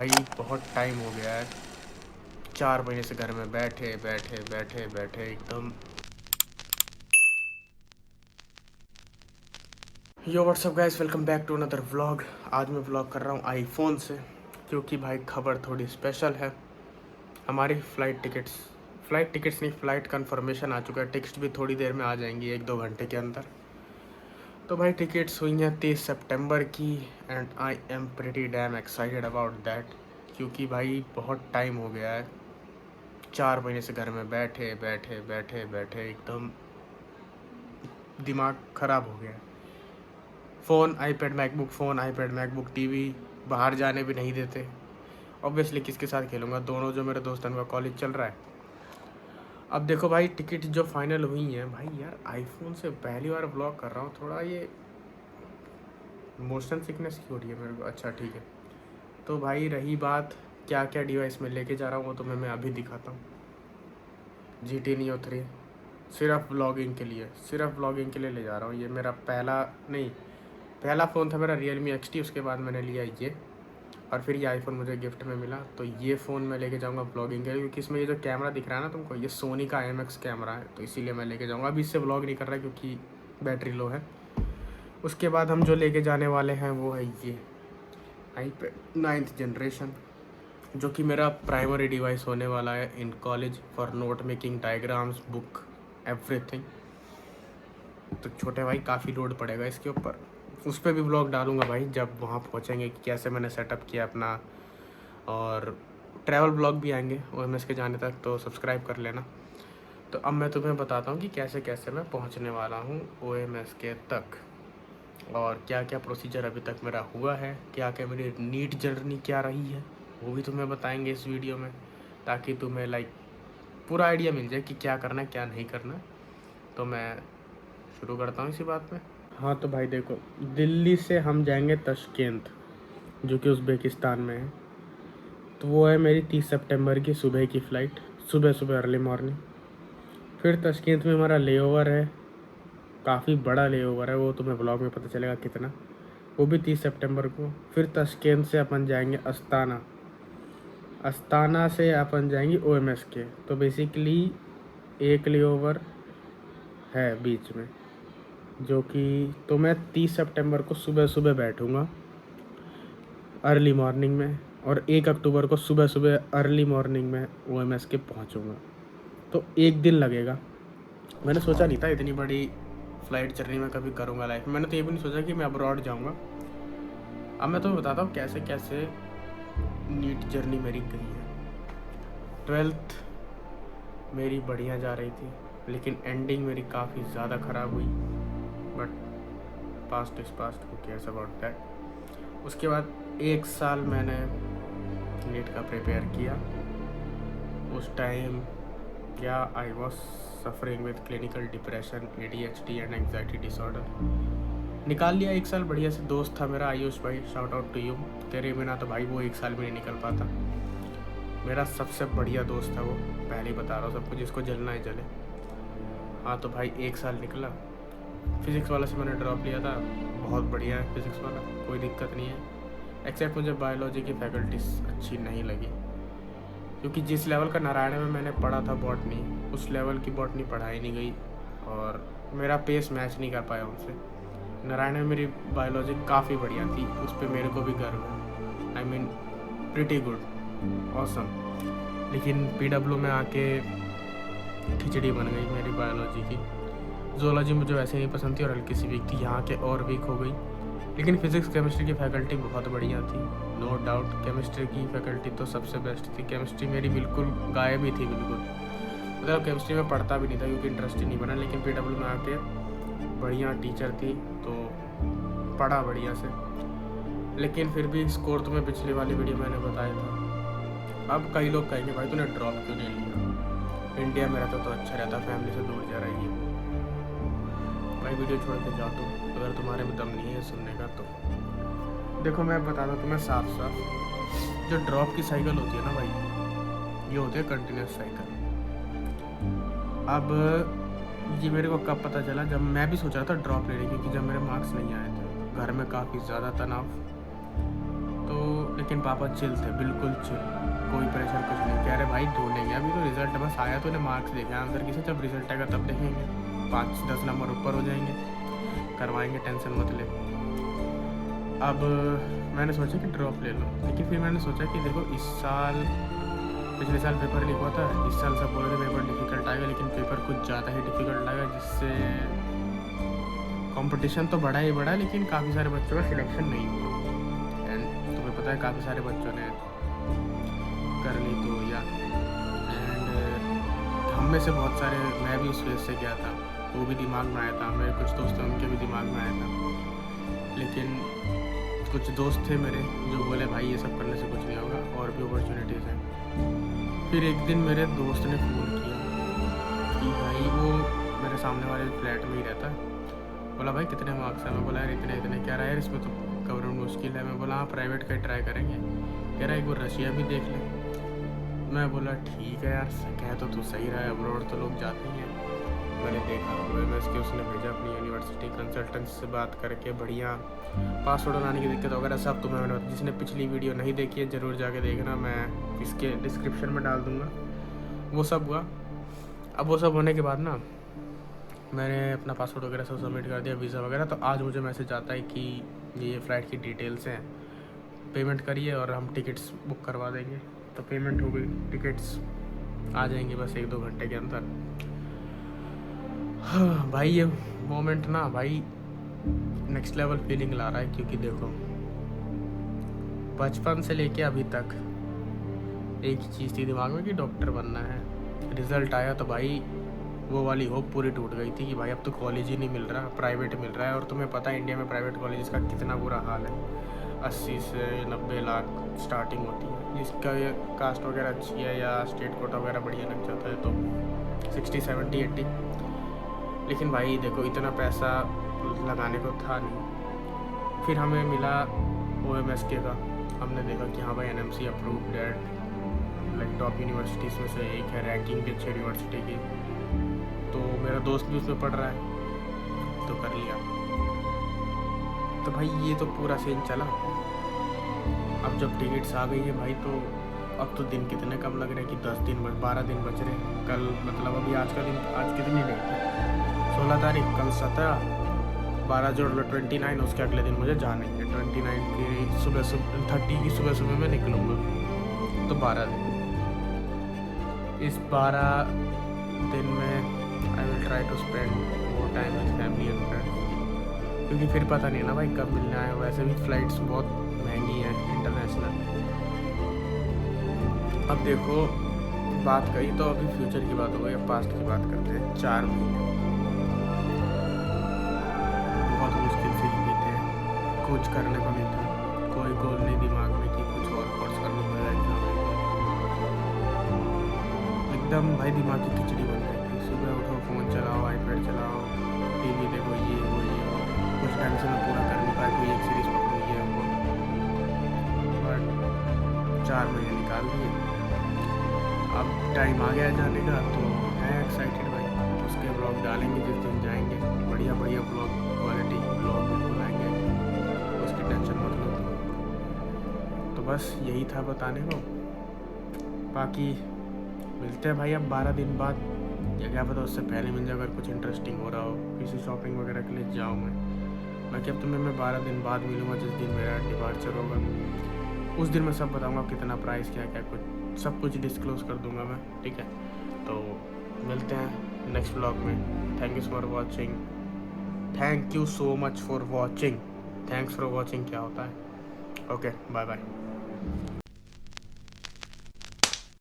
भाई बहुत टाइम हो गया है। 4 महीने से घर में बैठे बैठे बैठे बैठे एकदम। Yo what's up guys, welcome back to another vlog. आज मैं व्लॉग कर रहा हूँ आईफोन से, क्योंकि भाई खबर थोड़ी स्पेशल है। हमारी फ़्लाइट टिकट्स नहीं, फ़्लाइट कंफर्मेशन आ चुका है। टिकट्स भी थोड़ी देर में आ जाएंगी, 1-2 घंटे के अंदर। तो भाई टिकट्स हुई हैं 30 सितंबर की, and I am pretty dam excited about that, क्योंकि भाई बहुत टाइम हो गया है। 4 महीने से घर में बैठे बैठे बैठे बैठे एकदम दिमाग ख़राब हो गया है। फ़ोन आईपैड मैकबुक टीवी, बाहर जाने भी नहीं देते। ऑब्वियसली किसके साथ खेलूँगा, दोनों जो मेरे दोस्त हैं उनका कॉलेज चल रहा है। अब देखो भाई, टिकट जो फाइनल हुई हैं भाई, यार आईफोन से पहली बार ब्लॉग कर रहा हूँ, थोड़ा ये मोशन सिकनेस की हो रही है मेरे को। अच्छा ठीक है। तो भाई रही बात क्या क्या डिवाइस में लेके जा रहा हूँ, वो तो मैं अभी दिखाता हूँ। GT Neo 3 सिर्फ व्लॉगिंग के लिए ले जा रहा हूँ। ये मेरा पहला फ़ोन था मेरा Realme XT, उसके बाद मैंने लिया ये, और फिर ये आईफोन मुझे गिफ्ट में मिला। तो ये फ़ोन मैं लेके जाऊँगा ब्लॉगिंग के लिए, क्योंकि इसमें ये जो कैमरा दिख रहा है ना तुमको, ये सोनी का IMX कैमरा है, तो इसीलिए मैं लेके जाऊँगा। अभी इससे ब्लॉग नहीं कर रहा क्योंकि बैटरी लो है। उसके बाद हम जो लेके जाने वाले हैं वो है ये iPad 9th जनरेशन, जो कि मेरा प्राइमरी डिवाइस होने वाला है in college for note making, diagrams, book, everything. तो छोटे भाई काफ़ी लोड पड़ेगा इसके ऊपर। उस पर भी ब्लॉग डालूंगा भाई जब वहाँ पहुँचेंगे कि कैसे मैंने सेटअप किया अपना, और ट्रैवल ब्लॉग भी आएंगे OMS के जाने तक, तो सब्सक्राइब कर लेना। तो अब मैं तुम्हें बताता हूँ कि कैसे कैसे मैं पहुँचने वाला हूँ OMS के तक, और क्या क्या प्रोसीजर अभी तक मेरा हुआ है, क्या क्या मेरी नीट जर्नी क्या रही है, वो भी तुम्हें बताएंगे इस वीडियो में, ताकि तुम्हें पूरा आइडिया मिल जाए कि क्या करना है क्या नहीं करना। तो मैं शुरू करता हूँ इसी बात में। हाँ तो भाई देखो, दिल्ली से हम जाएंगे ताशकंद, जो कि उज़्बेकिस्तान में है। तो वो है मेरी 30 सितंबर की सुबह की फ़्लाइट, सुबह सुबह अर्ली मॉर्निंग। फिर ताशकंद में हमारा लेओवर है, काफ़ी बड़ा लेओवर है, वो तुम्हें ब्लॉग में पता चलेगा कितना। वो भी 30 सितंबर को। फिर ताशकंद से अपन जाएंगे अस्ताना, अस्ताना से अपन जाएंगे OMS के। तो बेसिकली एक लेओवर है बीच में, जो कि तो मैं 30 सितंबर को सुबह सुबह बैठूँगा अर्ली मॉर्निंग में, और 1 अक्टूबर को सुबह सुबह अर्ली मॉर्निंग में OMS के पहुँचूँगा। तो 1 दिन लगेगा। मैंने सोचा नहीं था इतनी बड़ी फ़्लाइट जर्नी मैं कभी करूँगा लाइफ में। मैंने तो ये भी नहीं सोचा कि मैं अब्रॉड जाऊँगा। अब मैं तुम्हें बताता हूँ कैसे कैसे नीट जर्नी मेरी गई है। 12th मेरी बढ़िया जा रही थी, लेकिन एंडिंग मेरी काफ़ी ज़्यादा ख़राब हुई। But past is past, who cares about that. उसके बाद 1 साल मैंने नीट का प्रिपेयर किया। उस टाइम क्या I was suffering with clinical depression, ADHD and anxiety disorder. निकाल लिया 1 साल बढ़िया से। दोस्त था मेरा आयुष भाई, शाउट आउट टू यू। तेरे बिना तो भाई वो 1 साल भी नहीं निकल पाता। मेरा सबसे बढ़िया दोस्त था वो, पहले ही बता रहा हूँ सबको, जिसको जलना है जले। हाँ तो भाई 1 साल निकला। फिज़िक्स वाला से मैंने ड्रॉप लिया था, बहुत बढ़िया है फिज़िक्स वाला, कोई दिक्कत नहीं है। एक्सेप्ट मुझे बायोलॉजी की फैकल्टीज अच्छी नहीं लगी, क्योंकि जिस लेवल का नारायण में मैंने पढ़ा था बॉटनी, उस लेवल की बॉटनी पढ़ाई नहीं गई, और मेरा पेस मैच नहीं कर पाया उनसे। नारायण में मेरी बायोलॉजी काफ़ी बढ़िया थी, उस पर मेरे को भी गर्व है। I mean pretty good, awesome. लेकिन PW में आके खिचड़ी बन गई मेरी बायोलॉजी की। ज़ूलॉजी मुझे वैसे नहीं पसंद थी और हल्की सी वीक थी, यहाँ के और वीक हो गई। लेकिन फिज़िक्स केमिस्ट्री की फैकल्टी बहुत बढ़िया थी, नो डाउट। केमिस्ट्री की फैकल्टी तो सबसे बेस्ट थी। केमिस्ट्री मेरी बिल्कुल गायब ही थी, बिल्कुल। मतलब केमिस्ट्री में पढ़ता भी नहीं था क्योंकि इंटरेस्ट ही नहीं बना। लेकिन PW में आके बढ़िया टीचर थी, तो पढ़ा बढ़िया से। लेकिन फिर भी स्कोर तुम्हें पिछली वाली वीडियो मैंने बताया था। अब कई लोग कहेंगे भाई तूने ड्रॉप क्यों नहीं लिया, इंडिया में रहता तो अच्छा रहता, फैमिली से दूर जा रही है। भाई वीडियो छोड़ के जाओ तुम, अगर तुम्हारे में दम नहीं है सुनने का तो। देखो मैं बताता हूँ तुम्हें साफ साफ, जो ड्रॉप की साइकिल होती है ना भाई, ये होती है कंटिन्यूस साइकिल। अब ये मेरे को कब पता चला, जब मैं भी सोच रहा था ड्रॉप लेने की, क्योंकि जब मेरे मार्क्स नहीं आए थे, घर में काफ़ी ज़्यादा तनाव। तो लेकिन लेकिन पापा चिल थे, बिल्कुल चिल, कोई प्रेशर कुछ नहीं। कह रहे भाई ढूंढेंगे, अभी तो रिजल्ट बस आया तो उन्हें मार्क्स देखे आंसर की से, जब रिजल्ट आएगा तब देखेंगे, 5-10 नंबर ऊपर हो जाएंगे, करवाएंगे, टेंशन मत ले। अब मैंने सोचा कि ड्रॉप ले लो, लेकिन फिर मैंने सोचा कि देखो इस साल, पिछले साल पेपर लीक हुआ था, इस साल सब बोल रहे थे पेपर डिफ़िकल्ट आएगा, लेकिन पेपर कुछ ज़्यादा ही डिफ़िकल्ट आएगा, जिससे कंपटीशन तो बढ़ा ही बढ़ा, लेकिन काफ़ी सारे बच्चों का सिलेक्शन नहीं हुआ। एंड तुम्हें पता है काफ़ी सारे बच्चों ने कर ली तो या, एंड हम में से बहुत सारे, मैं भी उस फेज से गया था, वो भी दिमाग में आया था, मेरे कुछ दोस्त हैं उनके भी दिमाग में आया था, लेकिन कुछ दोस्त थे मेरे जो बोले भाई ये सब करने से कुछ नहीं होगा, और भी अपॉर्चुनिटीज़ हैं। फिर एक दिन मेरे दोस्त ने फ़ोन किया कि भाई, वो मेरे सामने वाले फ्लैट में ही रहता है, बोला भाई कितने मार्क्स हैं? मैं बोला यार इतने इतने। क्या रहा है इसमें तो गवर्नमेंट मुश्किल है। मैं बोला हाँ प्राइवेट का ट्राई करेंगे। कह रहा है एक बार रशिया भी देख ले। मैं बोला ठीक है यार, कह तो तू सही रहा है, अब्रॉड तो लोग जाते ही हैं। मैंने देखा OMS के उसने भेजा अपनी यूनिवर्सिटी, कंसल्टेंट से बात करके बढ़िया पासवर्ड बनाने की दिक्कत वगैरह सब तुम्हें मैंने, जिसने पिछली वीडियो नहीं देखी है ज़रूर जाके देखना, मैं इसके डिस्क्रिप्शन में डाल दूँगा। वो सब हुआ। अब वो सब होने के बाद ना मैंने अपना पासवर्ड वगैरह सब सबमिट कर दिया, वीज़ा वगैरह। तो आज मुझे मैसेज आता है कि ये फ़्लाइट की डिटेल्स हैं, पेमेंट करिए और हम टिकट्स बुक करवा देंगे। तो पेमेंट हो गई, टिकट्स आ जाएंगी बस 1-2 घंटे के अंदर। हाँ भाई, ये मोमेंट ना भाई नेक्स्ट लेवल फीलिंग ला रहा है, क्योंकि देखो बचपन से लेके अभी तक एक ही चीज़ थी दिमाग में कि डॉक्टर बनना है। रिज़ल्ट आया तो भाई वो वाली होप पूरी टूट गई थी कि भाई अब तो कॉलेज ही नहीं मिल रहा, प्राइवेट मिल रहा है। और तुम्हें पता है इंडिया में प्राइवेट कॉलेज का कितना बुरा हाल है, 80 से 90 लाख स्टार्टिंग होती है। जिसका ये कास्ट वगैरह अच्छी है या स्टेट कोटा वगैरह बढ़िया लग जाता है तो 60, 70, 80। लेकिन भाई देखो इतना पैसा लगाने को था नहीं। फिर हमें मिला OMS के का, हमने देखा कि हाँ भाई NMC अप्रूव्ड है, लाइक टॉप यूनिवर्सिटीज़ में से एक है, रैंकिंग भी अच्छी यूनिवर्सिटी की। तो मेरा दोस्त भी उसमें पढ़ रहा है तो कर लिया। तो भाई ये तो पूरा सीन चला। अब जब टिकट्स आ गई है भाई, तो अब तो दिन कितने कम लग रहे हैं कि 10 दिन 12 दिन बच रहे हैं। कल मतलब अभी आज का दिन, आज कितनी डेट है? 16 तारीख, कल 17, 12 जोड़ लो 29, उसके अगले दिन मुझे जाना है। 29 की सुबह 30 की सुबह मैं निकलूँगा, तो 12 दिन। इस 12 दिन में I will try to spend more time with family and friends, क्योंकि फिर पता नहीं ना भाई कब मिलने आए। वैसे भी फ़्लाइट्स बहुत महंगी हैं इंटरनेशनल। अब देखो बात कही तो अभी फ्यूचर की बात हो गई, अब पास्ट की बात करते हैं। 4 महीने बहुत मुश्किल से बीते, कुछ करने को नहीं था, कोई गोल नहीं दिमाग में कि कुछ और कोर्स करना पड़ेगा। एकदम भाई दिमाग की खिचड़ी बन गई थी। सुबह उठो, फ़ोन चलाओ, आईपैड चलाओ, TV देखो, ये वो कुछ टाइम से मैं पूरा कर नहीं पाया, कोई एक सीरीज़ पकड़ो ये वो। बट 4 महीने निकाल दिए, अब टाइम आ गया जाने का, तो मैं एक्साइटेड भाई। उसके ब्लॉग डालेंगे जिस दिन जाएंगे, बढ़िया बढ़िया ब्लॉग, क्वालिटी ब्लॉग बिल्कुल आएंगे, उसकी टेंशन मत लो। तो बस यही था बताने को। बाकी मिलते हैं भाई अब 12 दिन बाद, या क्या पता उससे पहले मिल जाए। अगर कुछ इंटरेस्टिंग हो रहा हो, किसी शॉपिंग वगैरह के लिए जाऊँ मैं क्या, तुम्हें मैं 12 दिन बाद मिलूँगा, जिस दिन मेरा डिपार्चर होगा। उस दिन मैं सब बताऊँगा, कितना प्राइस, क्या क्या कुछ सब कुछ डिस्क्लोज़ कर दूँगा मैं, ठीक है। तो मिलते हैं नेक्स्ट व्लॉग में। Thank you for watching, thank you so much for watching, thanks for watching क्या होता है। Okay, bye bye.